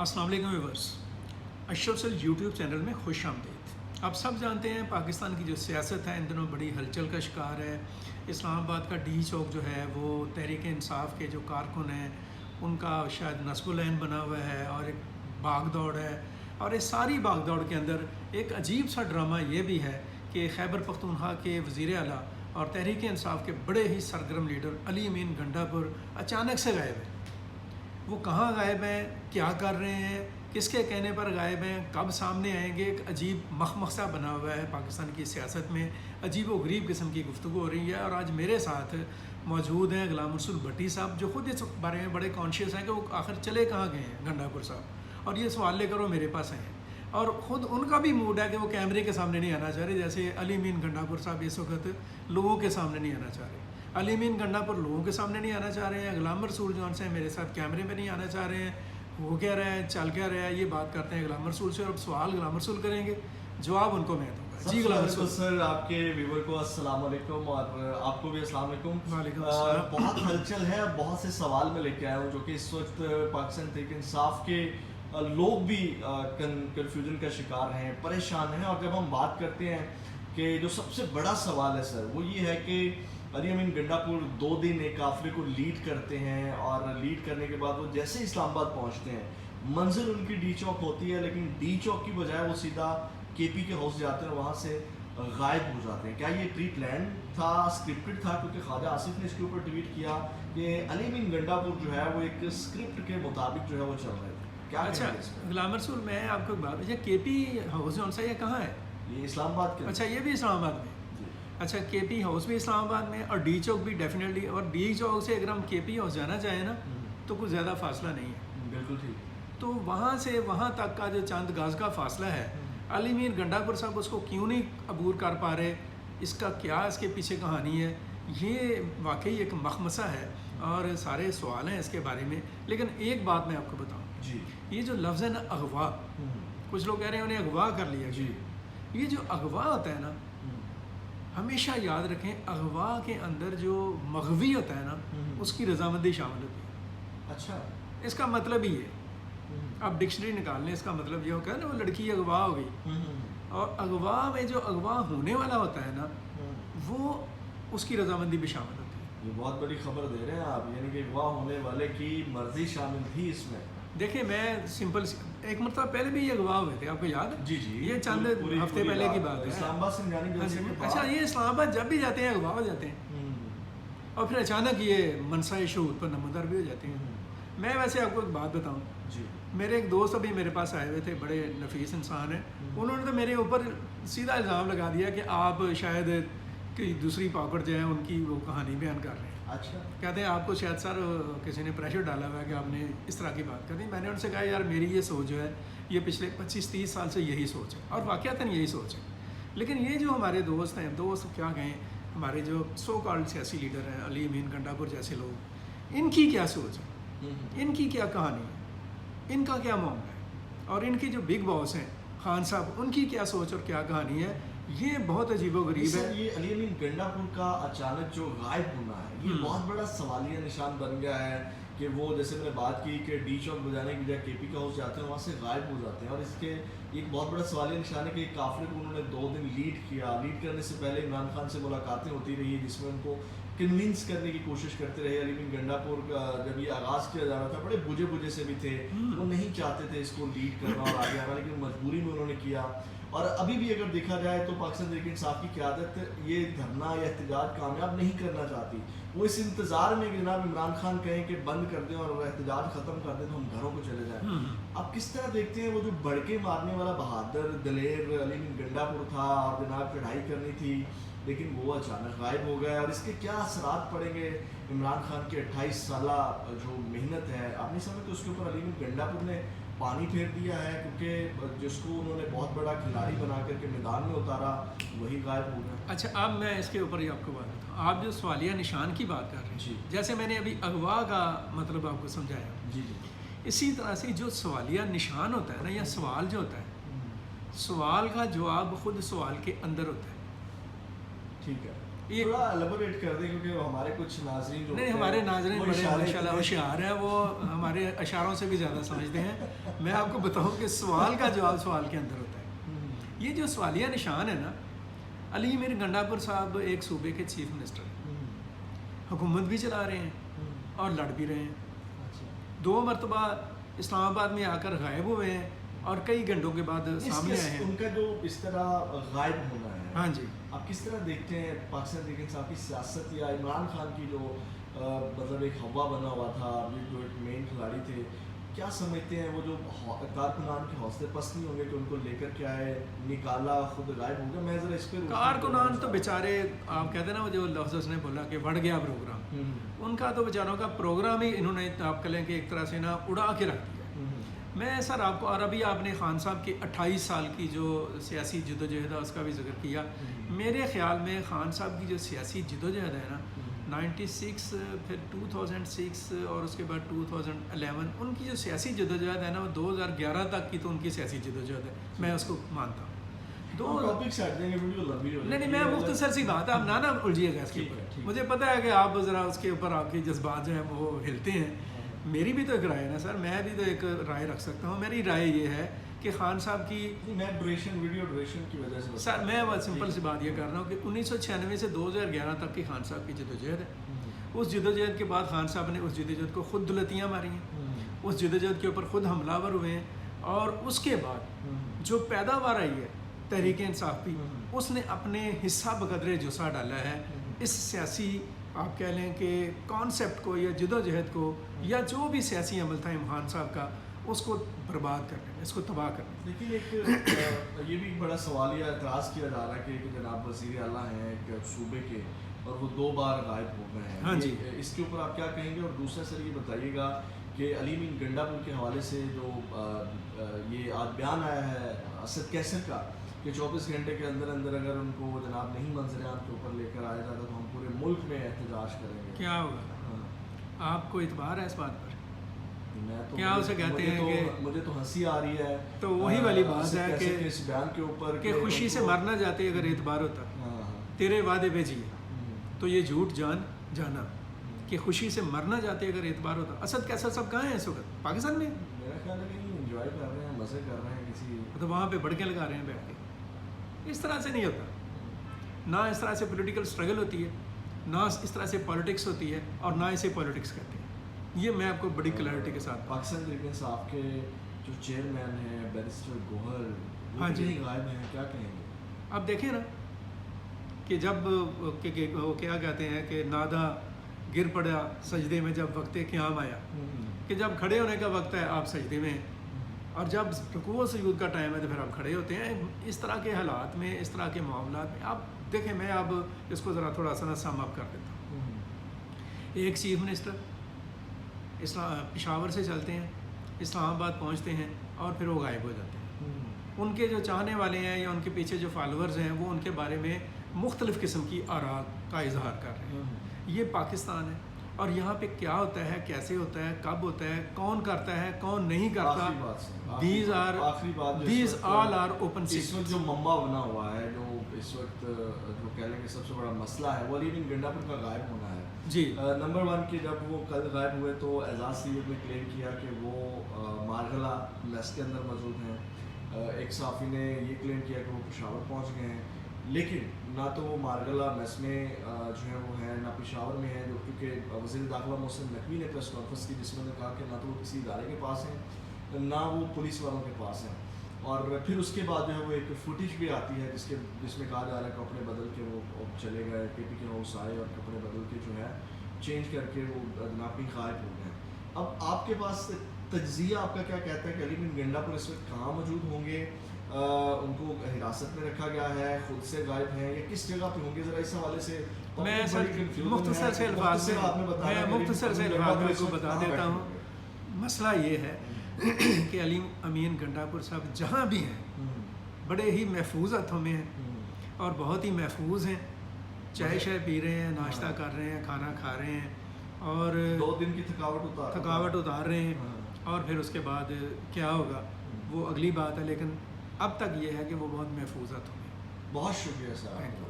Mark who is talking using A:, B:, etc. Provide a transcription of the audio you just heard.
A: अस्सलाम वालेकुम व्यूअर्स, अशरफ सल यूट्यूब चैनल में खुश आमदीद। आप सब जानते हैं पाकिस्तान की जो सियासत है इन दिनों बड़ी हलचल का शिकार है। इस्लामाबाद का डी चौक जो है वो तहरीक इंसाफ के जो कारकुन हैं उनका शायद नस्बुल-ऐन बना हुआ है और एक भाग दौड़ है। और इस सारी भाग दौड़ के अंदर एक अजीब सा ड्रामा ये भी है कि खैबर पख्तूनख्वा के वज़ीर आला और तहरीक इंसाफ के बड़े ही सरगर्म लीडर अली अमीन गंडापुर अचानक से गायब है। वो कहाँ गायब हैं, क्या कर रहे हैं, किसके कहने पर गायब हैं, कब सामने आएंगे, एक अजीब मखमसा बना हुआ है पाकिस्तान की सियासत में। अजीब व गरीब किस्म की गुफ्तगू हो रही है। और आज मेरे साथ मौजूद हैं गुलाम रसूल भट्टी साहब, जो खुद इस बारे में बड़े कॉन्शियस हैं कि वो आखिर चले कहाँ गए हैं गंडापुर साहब, और ये सवाल लेकर वो मेरे पास आए हैं। और ख़ुद उनका भी मूड है कि वो कैमरे के सामने नहीं आना चाह रहे, जैसे अली अमीन गंडापुर साहब इस वक्त लोगों के सामने नहीं आना चाह रहे। अली अमीन गंडापुर लोगों के सामने नहीं आना चाह रहे हैं, गुलाम रसूल जो से मेरे साथ कैमरे में नहीं आना चाह रहे हैं। हो क्या रहा है, चल क्या रहा है, ये बात करते हैं गुलाम रसूल से। और अब सवाल गुलाम रसूल करेंगे, जवाब उनको मैं दूंगा। जी गुलाम रसूल
B: सर, आपके व्यूवर को अस्सलाम वालेकुम और आपको भी अस्सलाम वालेकुम।
A: वालेकुम अस्सलाम।
B: बहुत हलचल है, बहुत से सवाल मैं लेके आया हूँ जो कि इस वक्त पाकिस्तान तहरीक इंसाफ के लोग भी कन्फ्यूजन का शिकार हैं, परेशान हैं। और जब हम बात करते हैं कि जो सबसे बड़ा सवाल है सर, वो ये है कि अली अमीन गंडापुर 2 दिन एक काफिले को लीड करते हैं और लीड करने के बाद वो जैसे इस्लामाबाद पहुंचते हैं मंजिल उनकी डी चौक होती है, लेकिन डी चौक की बजाय वो सीधा केपी के हाउस जाते हैं और वहाँ से गायब हो जाते हैं। क्या ये प्री प्लान था, स्क्रिप्टेड था? क्योंकि ख्वाजा आसिफ ने इसके ऊपर ट्वीट किया कि अली अमीन गंडापुर जो है वो एक स्क्रिप्ट के मुताबिक जो है वो चल रहे थे। क्या
A: अच्छा गुलाम रसूल, मैं आपको एक बात, केपी हाउस जो सा ये कहाँ है?
B: ये इस्लामाबाद के।
A: अच्छा, ये भी इस्लामाबाद में। अच्छा, केपी हाउस भी इस्लामाबाद में और डी चौक भी डेफिनेटली। और डी चौक से अगर हम केपी हाउस जाना चाहें ना तो कुछ ज़्यादा फासला नहीं है।
B: बिल्कुल ठीक।
A: तो वहाँ से वहाँ तक का जो चंद गाज का फासला है, अली अमीन गंडापुर साहब उसको क्यों नहीं अबूर कर पा रहे, इसका क्या इसके पीछे कहानी है? ये वाकई एक मखमसा है और सारे सवाल हैं इसके बारे में। लेकिन एक बात मैं आपको बताऊँ
B: जी,
A: ये जो लफ्ज़ है ना अगवा, कुछ लोग कह रहे हैं उन्हें अगवा कर लिया जी। ये जो अगवा होता है ना, हमेशा याद रखें अगवा के अंदर जो मगवी होता है ना उसकी रजामंदी शामिल होती है।
B: अच्छा,
A: इसका मतलब ही है, अब डिक्शनरी निकाल लें, इसका मतलब ये होगा ना वो लड़की अगवा हो गई। और अगवा में जो अगवा होने वाला होता है ना वो उसकी रजामंदी भी शामिल होती है।
B: ये बहुत बड़ी खबर दे रहे हैं आप, यानी कि अगवा होने वाले की मर्जी शामिल थी इसमें।
A: देखिए, मैं सिंपल एक मतलब पहले भी ये अगवा हुए थे, आपको याद है?
B: जी जी,
A: ये चंद हफ्ते पहले की बात है।
B: इस्लामाबाद से जाने के बाद।
A: अच्छा, ये इस्लामाबाद जब भी जाते हैं अगवा हो जाते हैं और फिर अचानक ये मनसा शहूद पर नमोदर भी हो जाते हैं। मैं वैसे आपको एक बात बताऊं
B: जी,
A: मेरे एक दोस्त अभी मेरे पास आए हुए थे, बड़े नफीस इंसान हैं। उन्होंने तो मेरे ऊपर सीधा इल्ज़ाम लगा दिया कि आप शायद कि दूसरी पॉकेट जो है उनकी वो कहानी बयान कर रहे हैं।
B: अच्छा,
A: कहते हैं आपको शायद सर किसी ने प्रेशर डाला हुआ है कि आपने इस तरह की बात कर दी। मैंने उनसे कहा यार मेरी ये सोच जो है ये पिछले 25-30 साल से यही सोच है और वाक़यातन यही सोच है। लेकिन ये जो हमारे दोस्त हैं, दोस्त क्या कहें, हमारे जो सो कॉल्ड सियासी लीडर हैं अली अमीन गंडापुर जैसे लोग, इनकी क्या सोच है, इनकी क्या कहानी है, इनका क्या मामला है, और इनके जो बिग बॉस हैं खान साहब, उनकी क्या सोच और क्या कहानी है, ये बहुत अजीबोगरीब है।
B: ये अली अमीन गंडापुर का अचानक जो गायब होना है ये बहुत बड़ा सवालिया निशान बन गया है कि वो, जैसे मैंने बात की कि डी चौक बजाने की बजाय केपी का हाउस जाते हैं, वहाँ से गायब हो जाते हैं। और इसके एक बहुत बड़ा सवालिया निशान है कि काफिले को उन्होंने 2 दिन लीड किया। लीड करने से पहले इमरान खान से मुलाकातें होती रही जिसमें उनको कन्विंस करने की कोशिश करते रहे। अली अमीन गंडापुर का जब ये आगाज़ किया जा रहा था बड़े बुझे बुझे से भी थे, वो नहीं चाहते थे इसको लीड करना और आगे आना, लेकिन मजबूरी में उन्होंने किया। और अभी भी अगर देखा जाए तो पाकिस्तान तहरीक इंसाफ की क़यादत ये धरना या एहतजाज कामयाब नहीं करना चाहती। वो इस इंतज़ार में कि जनाब इमरान खान कहें कि बंद कर दें और एहतजाज ख़त्म कर दें तो हम घरों को चले जाएं। आप किस तरह देखते हैं वो जो बड़के मारने वाला बहादुर दलेर अली अमीन गंडापुर था और जनाब चढ़ाई करनी थी, लेकिन वो अचानक गायब हो गया, और इसके क्या असरात पड़ेंगे इमरान खान की 28 साल जो मेहनत है, आप नहीं समझते उसके ऊपर अली अमीन गंडापुर ने पानी फेर दिया है? क्योंकि जिसको उन्होंने बहुत बड़ा खिलाड़ी बना करके मैदान में उतारा वही गायब हो गया।
A: अच्छा, अब मैं इसके ऊपर ही आपको बात बताऊँ, आप जो सवालिया निशान की बात कर रहे हैं
B: जी,
A: जैसे मैंने अभी अगवा का मतलब आपको समझाया,
B: जी जी,
A: इसी तरह से जो सवालिया निशान होता है ना, या सवाल जो होता है, सवाल का जवाब खुद सवाल के अंदर होता है।
B: ठीक है।
A: یہ
B: تھوڑا ایلیبوریٹ کر دیں کیونکہ ہمارے کچھ ناظرین جو
A: نہیں، ہمارے ناظرین بڑے ماشاءاللہ ہوشیار ہیں، وہ ہمارے اشاروں سے بھی زیادہ سمجھتے ہیں. میں آپ کو بتاؤں کہ سوال کا جواب سوال کے اندر ہوتا ہے. یہ جو سوالیہ نشان ہے نا، علی میر گنڈا پور صاحب ایک صوبے کے چیف منسٹر ہیں، حکومت بھی چلا رہے ہیں اور لڑ بھی رہے ہیں. 2 مرتبہ اسلام آباد میں آ کر غائب ہوئے ہیں اور کئی گھنٹوں کے بعد سامنے آئے ہیں.
B: ان کا جو اس طرح غائب ہونا ہے،
A: ہاں جی،
B: آپ کس طرح دیکھتے ہیں پاکستان تحریک انصاف کی سیاست یا عمران خان کی جو مطلب ایک ہوا بنا ہوا تھا، یہ جو ایک مین کھلاڑی تھے، کیا سمجھتے ہیں وہ جو کارکنان کے حوصلے پست نہیں ہوں گے کہ ان کو لے کر کے آئے، نکالا، خود غائب ہو گیا؟ میں ذرا اس پہ
A: کارکنان تو بیچارے، آپ کہتے ہیں نا وہ جو لفظ اس نے بولا کہ بڑھ گیا پروگرام، ان کا تو بیچاروں کا پروگرام ہی انہوں نے آپ کہیں کہ ایک طرح سے نا اڑا کے رکھ دیا. میں سر آپ کو، اور ابھی آپ نے خان صاحب کی 28 سال کی جو سیاسی جدوجہد ہے اس کا بھی ذکر کیا. میرے خیال میں خان صاحب کی جو سیاسی جدوجہد ہے نا، 96 پھر 2006 اور اس کے بعد 2011، ان کی جو سیاسی جدوجہد ہے نا وہ 2011 تک کی تو ان کی سیاسی جدوجہد ہے، میں اس کو مانتا ہوں. نہیں، میں مختصر سی بات ہے، آپ نہ الجھیے گا اس کے اوپر. مجھے پتہ ہے کہ آپ ذرا اس کے اوپر آپ کے جذبات جو ہیں وہ ہلتے ہیں. میری بھی تو ایک رائے ہے نا سر، میں بھی تو ایک رائے رکھ سکتا ہوں. میری رائے یہ ہے کہ خان صاحب کی،
B: ویڈیو ڈوریشن کی وجہ سے
A: سر میں سمپل سی بات یہ کر رہا ہوں کہ 1996 سے 2011 تک کی خان صاحب کی جدوجہد ہے. اس جدوجہد کے بعد خان صاحب نے اس جدوجہد کو خود دلتیاں ماری ہیں، اس جدوجہد کے اوپر خود حملہ آور ہوئے ہیں، اور اس کے بعد جو پیداوار آئی ہے تحریک انصاف کی، اس نے اپنے حصہ بقدرے جسا ڈالا ہے اس سیاسی، آپ کہہ لیں کہ کانسیپٹ کو یا جدوجہد کو، یا جو بھی سیاسی عمل تھا عمران صاحب کا، اس کو برباد کرنے میں، اس کو تباہ کرنے میں.
B: لیکن ایک یہ بھی بڑا سوالیہ اعتراض کیا جا رہا ہے کہ جناب وزیر اعلیٰ ہیں ایک صوبے کے اور وہ 2 بار غائب ہو گئے ہیں.
A: ہاں جی،
B: اس کے اوپر آپ کیا کہیں گے؟ اور دوسرا سر یہ بتائیے گا کہ علی مین گنڈا پور کے حوالے سے جو یہ آج بیان آیا ہے اسد کیسر کا کہ 24 گھنٹے کے اندر اندر اگر ان کو جناب نہیں منظر عام کے اوپر لے کر آیا جاتا تو ہم پورے ملک میں احتجاج کریں گے.
A: کیا ہوگا؟ آپ کو اعتبار ہے اس بات پر؟
B: کیا اسے کہتے ہیں کہ مجھے تو ہنسی آ رہی ہے.
A: تو وہی والی بات ہے کہ
B: اس بیان کے اوپر
A: کہ خوشی سے مرنا جاتے اگر اعتبار ہوتا، تیرے وعدے پہ جیے تو یہ جھوٹ جانا کہ خوشی سے مرنا جاتے اگر اعتبار ہوتا. اسد کیسر سب کہاں ہیں اس وقت؟ پاکستان میں.
B: میرا خیال ہے کہ انجوائے کر رہے ہیں، مزے کر رہے ہیں کسی،
A: تو وہاں پہ بڑکیں لگا رہے ہیں بیٹھ کے. اس طرح سے نہیں ہوتا. نہ اس طرح سے پولیٹیکل اسٹرگل ہوتی ہے، نہ اس طرح سے پالیٹکس ہوتی ہے، اور نہ اسے پالیٹکس کہتے ہیں. یہ میں آپ کو بڑی کلیئرٹی کے ساتھ.
B: پاکستان تحریک انصاف کے جو چیئرمین ہیں بیرسٹر گوہر،
A: ہاں جی،
B: غائب ہیں، کیا کہیں گے؟
A: آپ دیکھیں نا کہ جب وہ کیا کہتے ہیں کہ نادا گر پڑا سجدے میں جب وقت قیام آیا، کہ جب کھڑے ہونے کا وقت ہے آپ سجدے میں ہیں، اور جب رکوع و سجود کا ٹائم ہے تو پھر آپ کھڑے ہوتے ہیں. اس طرح کے حالات میں، اس طرح کے معاملات میں آپ دیکھیں، میں اب اس کو ذرا تھوڑا سا سم اپ کر دیتا ہوں. ایک چیف منسٹر پشاور سے چلتے ہیں، اسلام آباد پہنچتے ہیں اور پھر وہ غائب ہو جاتے ہیں. ان کے جو چاہنے والے ہیں یا ان کے پیچھے جو فالوورز ہیں وہ ان کے بارے میں مختلف قسم کی آراء کا اظہار کر رہے ہیں. یہ پاکستان ہے، اور یہاں پہ کیا ہوتا ہے، کیسے ہوتا ہے، کب ہوتا ہے، کون کرتا ہے، کون نہیں کرتا، these all are open secrets.
B: اس وقت جو ممبا بنا ہوا ہے، جو اس وقت جو کہہ لیں کہ سب سے بڑا مسئلہ ہے، وہ علی مین گنڈا پور کا غائب ہونا ہے.
A: جی،
B: نمبر 1 کہ جب وہ کل غائب ہوئے تو اعزاز سید نے کلیم کیا کہ وہ مارغلہ میس کے اندر موجود ہیں. ایک صحافی نے یہ کلیم کیا کہ وہ پشاور پہنچ گئے ہیں، لیکن نہ تو وہ مارغلہ میس میں جو ہے وہ ہیں، نہ پشاور میں ہیں. کیونکہ وزیر داخلہ محسن نقوی نے پریس کانفرنس کی جس میں نے کہا کہ نہ تو وہ کسی ادارے کے پاس ہیں، نہ وہ پولیس والوں کے پاس ہیں. اور پھر اس کے بعد جو ہے وہ ایک فوٹیج بھی آتی ہے جس میں کہا جا رہا ہے کپڑے بدل کے وہ چلے گئے، کے پی کے ہاؤس آئے اور کپڑے بدل کے جو ہے چینج کر کے وہ ناپی غائب ہو گئے. اب آپ کے پاس تجزیہ آپ کا کیا کہتا ہے کہ علی مین گنڈا پور اس وقت کہاں موجود ہوں گے؟ ان کو حراست میں رکھا گیا ہے، خود سے غائب ہیں، یا کس جگہ پہ ہوں گے؟ ذرا اس حوالے سے
A: میں مختصر سے الفاظ میں کو بتا دیتا ہوں. مسئلہ یہ ہے کہ علی امین گنڈا پور صاحب جہاں بھی ہیں بڑے ہی محفوظ ہاتھوں میں ہیں اور بہت ہی محفوظ ہیں. چائے شائے پی رہے ہیں، ناشتہ کر رہے ہیں، کھانا کھا رہے ہیں، اور
B: 2 دن کی تھکاوٹ
A: اتار رہے ہیں. اور پھر اس کے بعد کیا ہوگا وہ اگلی بات ہے، لیکن اب تک یہ ہے کہ وہ بہت محفوظ ہاتھوں میں.
B: بہت شکریہ صاحب.